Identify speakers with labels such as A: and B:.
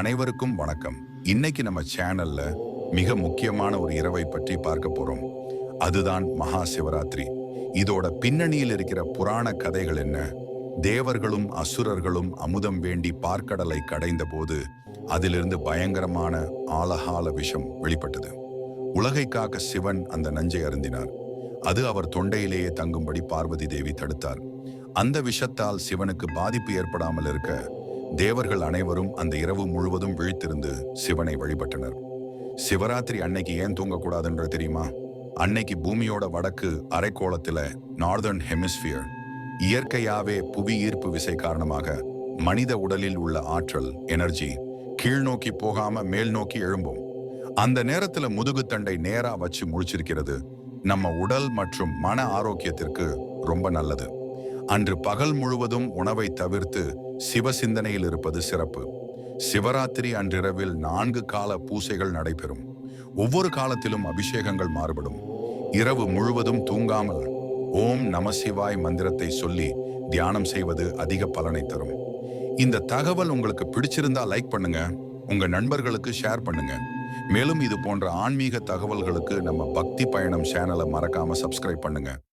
A: அனைவருக்கும் வணக்கம். இன்னைக்கு நம்ம சேனல்ல மிக முக்கியமான ஒரு இரவை பற்றி பார்க்க போறோம். அதுதான் மகா சிவராத்திரி. இதோட பின்னணியில் இருக்கிற புராண கதைகள் என்ன? தேவர்களும் அசுரர்களும் அமுதம் வேண்டி பார்க்கடலை கடைந்த போது அதிலிருந்து பயங்கரமான ஆலகால விஷம் வெளிப்பட்டது. உலகை காக்க சிவன் அந்த நஞ்சை அருந்தினார். அது அவர் தொண்டையிலேயே தங்கும்படி பார்வதி தேவி தடுத்தார். அந்த விஷத்தால் சிவனுக்கு பாதிப்பு ஏற்படாமல் இருக்க தேவர்கள் அனைவரும் அந்த இரவு முழுவதும் விழித்திருந்து சிவனை வழிபட்டனர். சிவராத்திரி அன்னைக்கு ஏன் தூங்கக்கூடாதுன்ற தெரியுமா? அன்னைக்கு பூமியோட வடக்கு அரைக்கோளத்துல நார்தர்ன் ஹெமிஸ்பியர் இயற்கையாவே புவி ஈர்ப்பு விசை காரணமாக மனித உடலில் உள்ள ஆற்றல் எனர்ஜி கீழ்நோக்கி போகாம மேல் நோக்கி எழும்பும். அந்த நேரத்துல முதுகுத்தண்டை நேரா வச்சு முழிச்சிருக்கிறது நம்ம உடல் மற்றும் மன ஆரோக்கியத்திற்கு ரொம்ப நல்லது. அன்று பகல் முழுவதும் உணவை தவிர்த்து சிவ சிந்தனையில் இருப்பது சிறப்பு. சிவராத்திரி அன்றிரவில் 4 கால பூசைகள் நடைபெறும். ஒவ்வொரு காலத்திலும் அபிஷேகங்கள் மாறுபடும். இரவு முழுவதும் தூங்காமல் ஓம் நம சிவாய் மந்திரத்தை சொல்லி தியானம் செய்வது அதிக பலனை தரும். இந்த தகவல் உங்களுக்கு பிடிச்சிருந்தா லைக் பண்ணுங்க, உங்க நண்பர்களுக்கு ஷேர் பண்ணுங்க. மேலும் இது போன்ற ஆன்மீக தகவல்களுக்கு நம்ம பக்தி பயணம் சேனலை மறக்காம சப்ஸ்கிரைப் பண்ணுங்க.